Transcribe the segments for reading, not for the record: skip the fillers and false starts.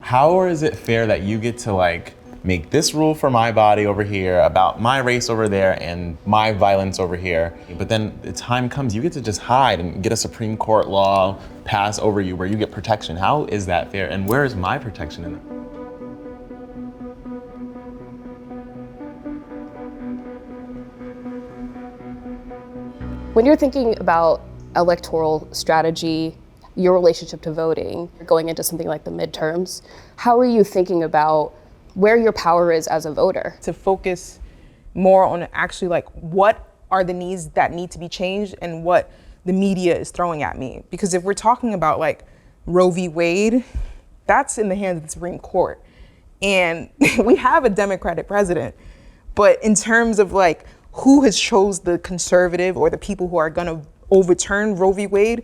how is it fair that you get to like make this rule for my body over here, about my race over there, and my violence over here, but then the time comes you get to just hide and get a Supreme Court law pass over you where you get protection? How is that fair, and where is my protection in it? When you're thinking about electoral strategy, your relationship to voting, going into something like the midterms, how are you thinking about where your power is as a voter? To focus more on actually like what are the needs that need to be changed and what the media is throwing at me. Because if we're talking about like Roe v. Wade, that's in the hands of the Supreme Court. And we have a Democratic president, but in terms of like who has chose the conservative or the people who are gonna overturn Roe v. Wade,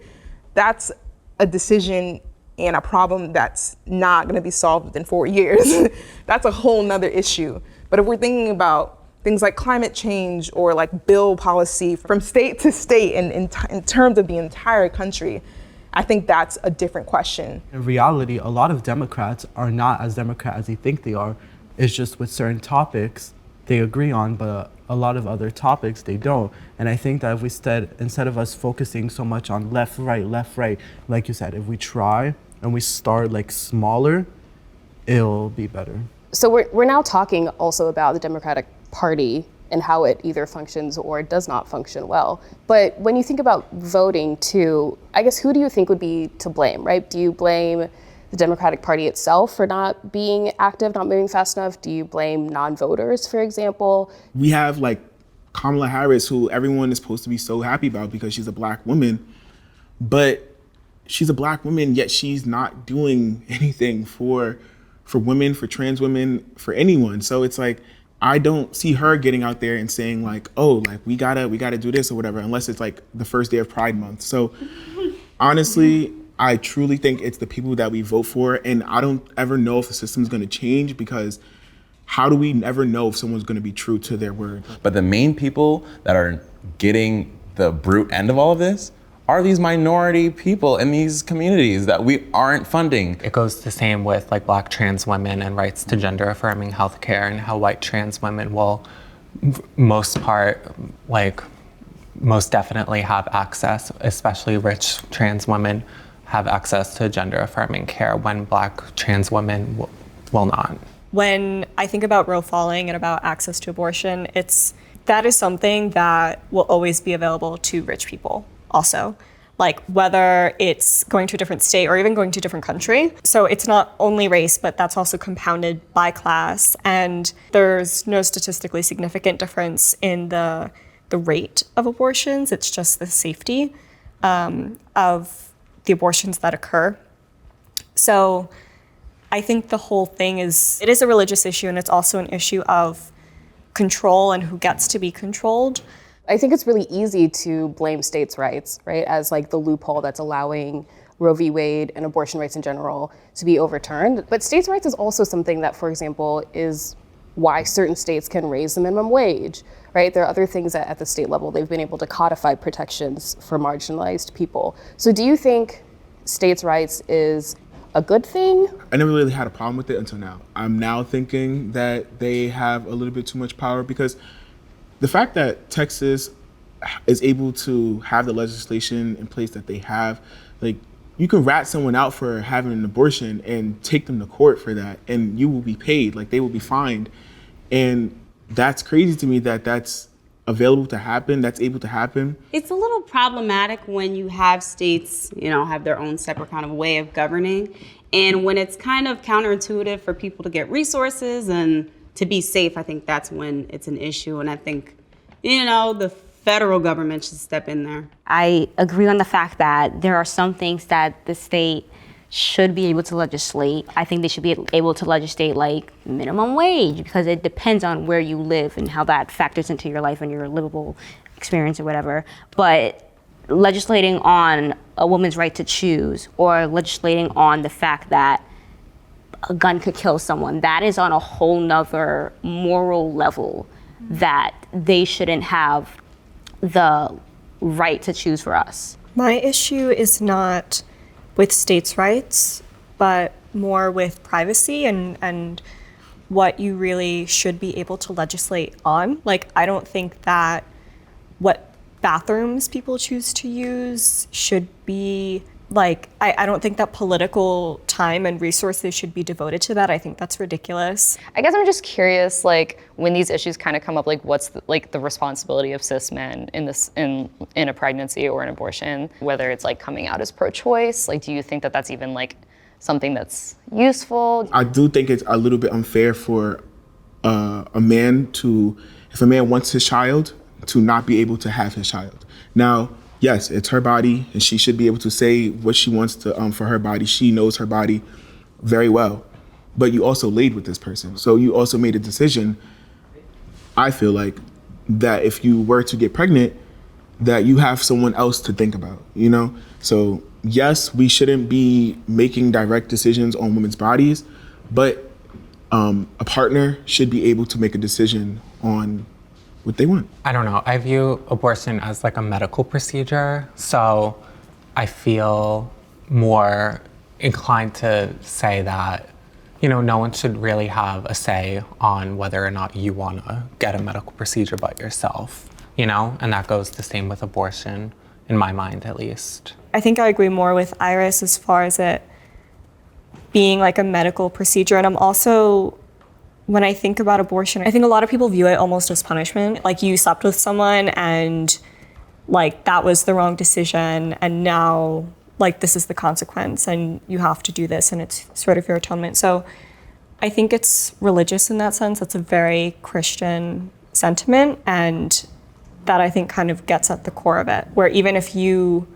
that's a decision and a problem that's not gonna be solved within 4 years. That's a whole nother issue. But if we're thinking about things like climate change or like bill policy from state to state and in terms of the entire country, I think that's a different question. In reality, a lot of Democrats are not as Democrat as they think they are. It's just with certain topics they agree on, but a lot of other topics they don't. And I think that if we instead of us focusing so much on left, right, like you said, if we try and we start like smaller, it'll be better. So we're now talking also about the Democratic Party and how it either functions or does not function well. But when you think about voting too, I guess who do you think would be to blame, right? Do you blame the Democratic Party itself for not being active, not moving fast enough? Do you blame non-voters, for example? We have like Kamala Harris, who everyone is supposed to be so happy about because she's a Black woman, but she's a Black woman, yet she's not doing anything for women, for trans women, for anyone. So it's like, I don't see her getting out there and saying like, oh, like we gotta do this or whatever, unless it's like the first day of Pride Month. So honestly, I truly think it's the people that we vote for, and I don't ever know if the system's gonna change, because how do we ever know if someone's gonna be true to their word? But the main people that are getting the brute end of all of this are these minority people in these communities that we aren't funding. It goes the same with like Black trans women and rights to gender affirming healthcare, and how white trans women will most definitely have access, especially rich trans women have access to gender affirming care when Black trans women will not. When I think about Roe falling and about access to abortion, that is something that will always be available to rich people also, like whether it's going to a different state or even going to a different country. So it's not only race, but that's also compounded by class. And there's no statistically significant difference in the rate of abortions. It's just the safety of the abortions that occur. So I think the whole thing it is a religious issue, and it's also an issue of control and who gets to be controlled. I think it's really easy to blame states' rights, right, as like the loophole that's allowing Roe v. Wade and abortion rights in general to be overturned. But states' rights is also something that, for example, is why certain states can raise the minimum wage, right? There are other things that at the state level they've been able to codify protections for marginalized people. So do you think states' rights is a good thing? I never really had a problem with it until now. I'm now thinking that they have a little bit too much power, because the fact that Texas is able to have the legislation in place that they have, like, you can rat someone out for having an abortion and take them to court for that, and you will be paid, like they will be fined. And that's crazy to me that that's available to happen, that's able to happen. It's a little problematic when you have states, have their own separate kind of way of governing. And when it's kind of counterintuitive for people to get resources and to be safe, I think that's when it's an issue. And I think, the federal government should step in there. I agree on the fact that there are some things that the state should be able to legislate. I think they should be able to legislate like minimum wage, because it depends on where you live and how that factors into your life and your livable experience or whatever. But legislating on a woman's right to choose, or legislating on the fact that a gun could kill someone, that is on a whole nother moral level that they shouldn't have the right to choose for us. My issue is not with states' rights, but more with privacy and what you really should be able to legislate on. Like, I don't think that what bathrooms people choose to use should be like, I don't think that political time and resources should be devoted to that. I think that's ridiculous. I guess I'm just curious, like, when these issues kind of come up, like, what's the responsibility of cis men in a pregnancy or an abortion, whether it's like coming out as pro-choice? Like, do you think that that's even like something that's useful? I do think it's a little bit unfair for a man to, if a man wants his child, to not be able to have his child. Now, yes, it's her body, and she should be able to say what she wants to for her body. She knows her body very well. But you also laid with this person. So you also made a decision, I feel like, that if you were to get pregnant, that you have someone else to think about, you know? So yes, we shouldn't be making direct decisions on women's bodies, but a partner should be able to make a decision on what they want. I don't know. I view abortion as like a medical procedure, so I feel more inclined to say that, you know, no one should really have a say on whether or not you want to get a medical procedure but yourself, you know? And that goes the same with abortion, in my mind at least. I think I agree more with Iris as far as it being like a medical procedure. And I'm also, when I think about abortion, I think a lot of people view it almost as punishment. Like, you slept with someone and like that was the wrong decision, and now like this is the consequence and you have to do this, and it's sort of your atonement. So I think it's religious in that sense. It's a very Christian sentiment, and that I think kind of gets at the core of it, where even if you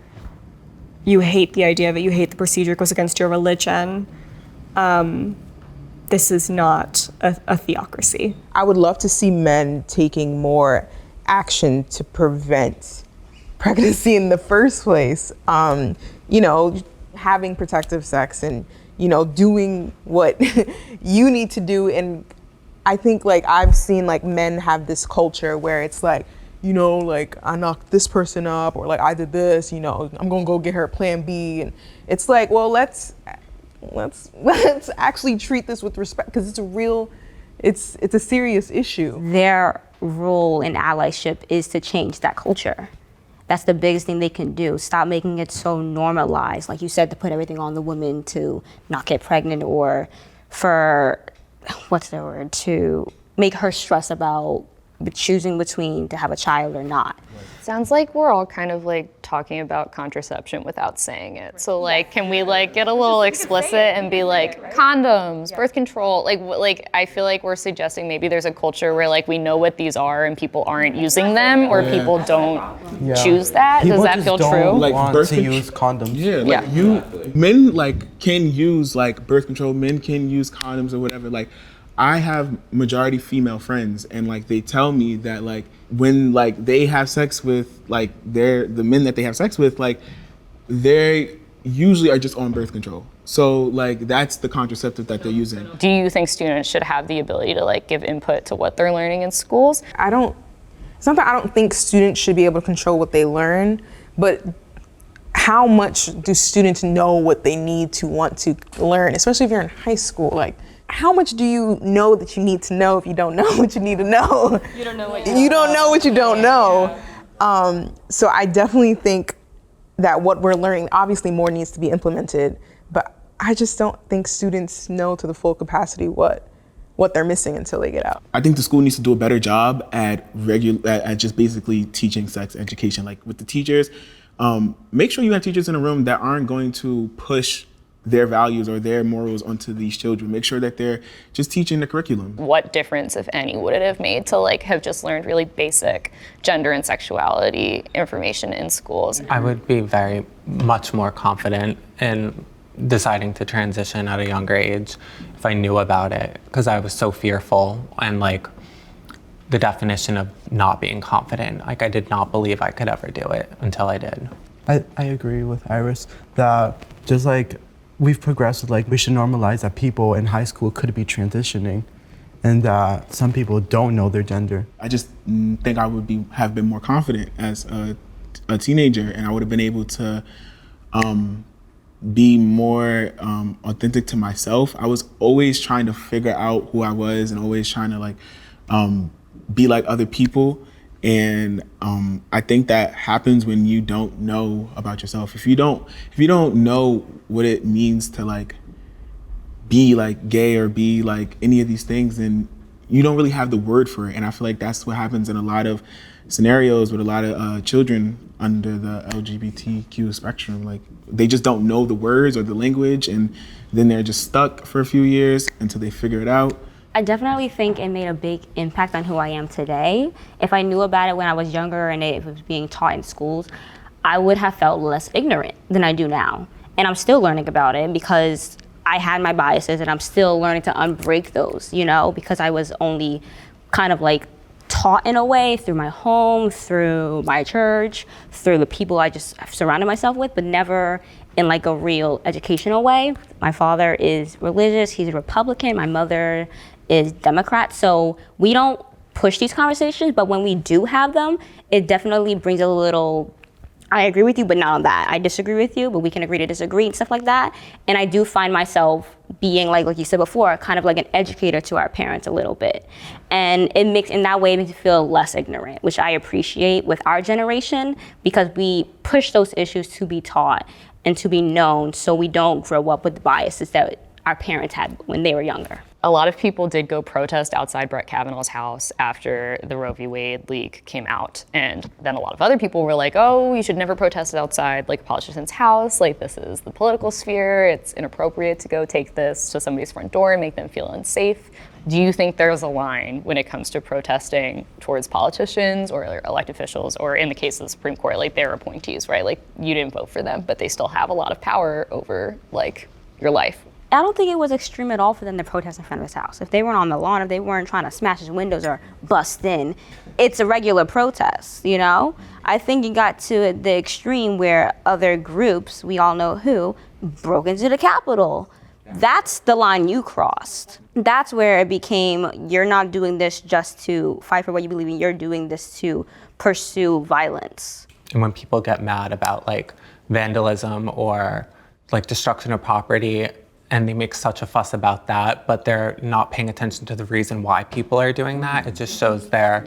hate the idea of it, you hate the procedure, it goes against your religion, this is not a theocracy. I would love to see men taking more action to prevent pregnancy in the first place. You know, having protective sex and, you know, doing what you need to do. And I think like I've seen like men have this culture where it's like, you know, like I knocked this person up, or like I did this, you know, I'm gonna go get her plan B. And it's like, well, let's actually treat this with respect, because it's a real, it's a serious issue. Their role in allyship is to change that culture. That's the biggest thing they can do. Stop making it so normalized, like you said, to put everything on the woman to not get pregnant, or for, to make her stress about choosing between to have a child or not. Sounds like we're all kind of like talking about contraception without saying it. So like, can we like get a little explicit and be like condoms, birth control? Like I feel like we're suggesting maybe there's a culture where like we know what these are and people aren't using them, or people don't choose that. People Does that just feel don't true? Like want birth to control- use condoms. Yeah, like men like can use like birth control, men can use condoms or whatever. Like, I have majority female friends, and like they tell me that like when like they have sex with like the men that they have sex with, like they usually are just on birth control. So like that's the contraceptive that they're using. Do you think students should have the ability to like give input to what they're learning in schools? It's not that I don't think students should be able to control what they learn, but how much do students know what they need to want to learn, especially if you're in high school? Like, how much do you know that you need to know if you don't know what you need to know? You don't know what you don't know what you don't know. So I definitely think that what we're learning, obviously more needs to be implemented, but I just don't think students know to the full capacity what they're missing until they get out. I think the school needs to do a better job at just basically teaching sex education. Like with the teachers, make sure you have teachers in a room that aren't going to push their values or their morals onto these children. Make sure that they're just teaching the curriculum. What difference, if any, would it have made to like have just learned really basic gender and sexuality information in schools? I would be very much more confident in deciding to transition at a younger age if I knew about it, because I was so fearful, and like the definition of not being confident, like I did not believe I could ever do it until I did. I agree with Iris that just like we've progressed, like we should normalize that people in high school could be transitioning, and that some people don't know their gender. I just think I would have been more confident as a teenager, and I would have been able to be more authentic to myself. I was always trying to figure out who I was and always trying to like be like other people. And I think that happens when you don't know about yourself. If you don't know what it means to like be like gay or be like any of these things, then you don't really have the word for it. And I feel like that's what happens in a lot of scenarios with a lot of children under the LGBTQ spectrum. Like they just don't know the words or the language, and then they're just stuck for a few years until they figure it out. I definitely think it made a big impact on who I am today. If I knew about it when I was younger and it was being taught in schools, I would have felt less ignorant than I do now. And I'm still learning about it because I had my biases and I'm still learning to unbreak those, you know, because I was only kind of like taught in a way through my home, through my church, through the people I just surrounded myself with, but never in like a real educational way. My father is religious, he's a Republican, my mother is Democrat, so we don't push these conversations, but when we do have them, it definitely brings a little, I agree with you, but not on that. I disagree with you, but we can agree to disagree and stuff like that. And I do find myself being like you said before, kind of like an educator to our parents a little bit. And it makes, in that way, it makes me feel less ignorant, which I appreciate with our generation because we push those issues to be taught and to be known so we don't grow up with the biases that our parents had when they were younger. A lot of people did go protest outside Brett Kavanaugh's house after the Roe v. Wade leak came out. And then a lot of other people were like, oh, you should never protest outside like a politician's house. Like this is the political sphere. It's inappropriate to go take this to somebody's front door and make them feel unsafe. Do you think there's a line when it comes to protesting towards politicians or elected officials, or in the case of the Supreme Court, like their appointees, right? Like you didn't vote for them, but they still have a lot of power over like your life. I don't think it was extreme at all for them to protest in front of his house. If they weren't on the lawn, if they weren't trying to smash his windows or bust in, it's a regular protest, you know? I think it got to the extreme where other groups, we all know who, broke into the Capitol. That's the line you crossed. That's where it became, you're not doing this just to fight for what you believe in, you're doing this to pursue violence. And when people get mad about like vandalism or like destruction of property, and they make such a fuss about that, but they're not paying attention to the reason why people are doing that. It just shows their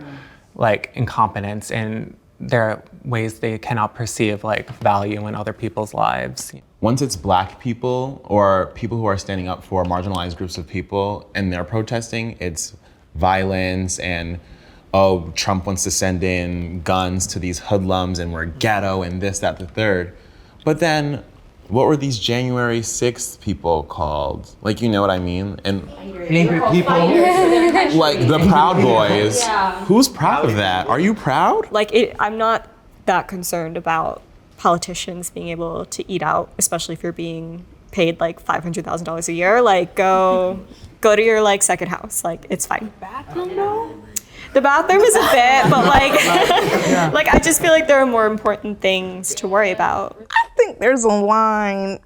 like incompetence in their ways they cannot perceive like value in other people's lives. Once it's Black people or people who are standing up for marginalized groups of people and they're protesting, it's violence and, oh, Trump wants to send in guns to these hoodlums and we're ghetto and this, that, the third. But then, what were these January 6th people called? Like, you know what I mean? And Angry people. like the Proud Boys. Yeah. Who's proud of that? Are you proud? Like, I'm not that concerned about politicians being able to eat out, especially if you're being paid like $500,000 a year. Like, go to your like second house. Like, it's fine. Bathroom though? The bathroom is a bit, but like, like I just feel like there are more important things to worry about. I think there's a line.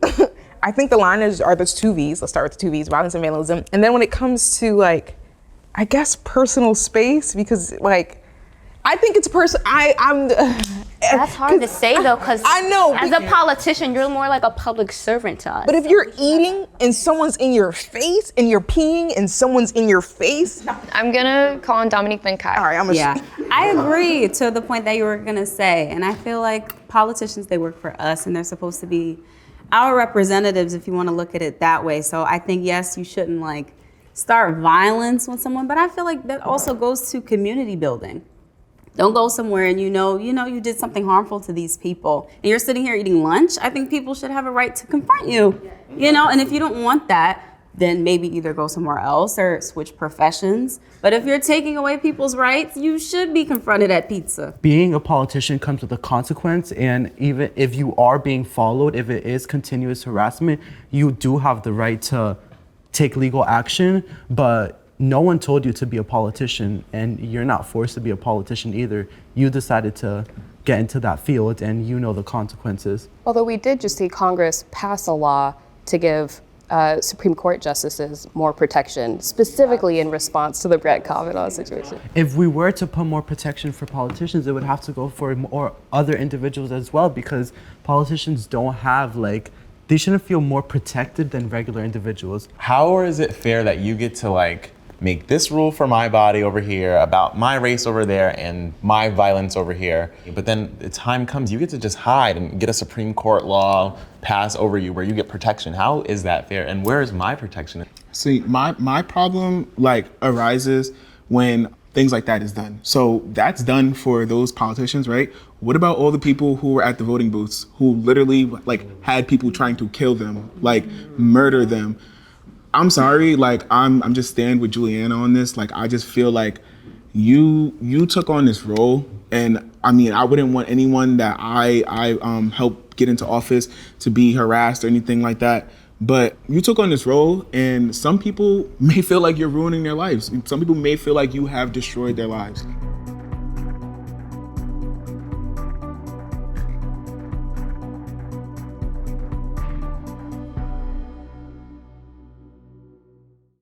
I think the line are those two V's. Let's start with the two V's, violence and vandalism. And then when it comes to like, I guess personal space, because like, I think it's I'm. That's hard to say though, because I know. As a politician, you're more like a public servant to us. But if you're eating and someone's in your face and you're peeing and someone's in your face. I'm gonna call on Dominique then Kai. All right, Yeah, I agree to the point that you were gonna say. And I feel like politicians, they work for us and they're supposed to be our representatives if you wanna look at it that way. So I think, yes, you shouldn't like start violence with someone, but I feel like that also goes to community building. Don't go somewhere and you know you did something harmful to these people and you're sitting here eating lunch. I think people should have a right to confront you, you know, and if you don't want that, then maybe either go somewhere else or switch professions. But if you're taking away people's rights, you should be confronted at pizza. Being a politician comes with a consequence, and even if you are being followed, if it is continuous harassment, you do have the right to take legal action, but no one told you to be a politician, and you're not forced to be a politician either. You decided to get into that field, and you know the consequences. Although we did just see Congress pass a law to give Supreme Court justices more protection, specifically in response to the Brett Kavanaugh situation. If we were to put more protection for politicians, it would have to go for more other individuals as well, because politicians don't have like they shouldn't feel more protected than regular individuals. How is it fair that you get to like make this rule for my body over here about my race over there and my violence over here, but then the time comes you get to just hide and get a Supreme Court law pass over you where you get protection? How is that fair? And where is my protection? See, my problem like arises when things like that is done. So that's done for those politicians, right? What about all the people who were at the voting booths who literally like had people trying to kill them, like murder them? I'm sorry, like I'm just staying with Juliana on this. Like I just feel like you took on this role, and I mean I wouldn't want anyone that I help get into office to be harassed or anything like that. But you took on this role, and some people may feel like you're ruining their lives. Some people may feel like you have destroyed their lives.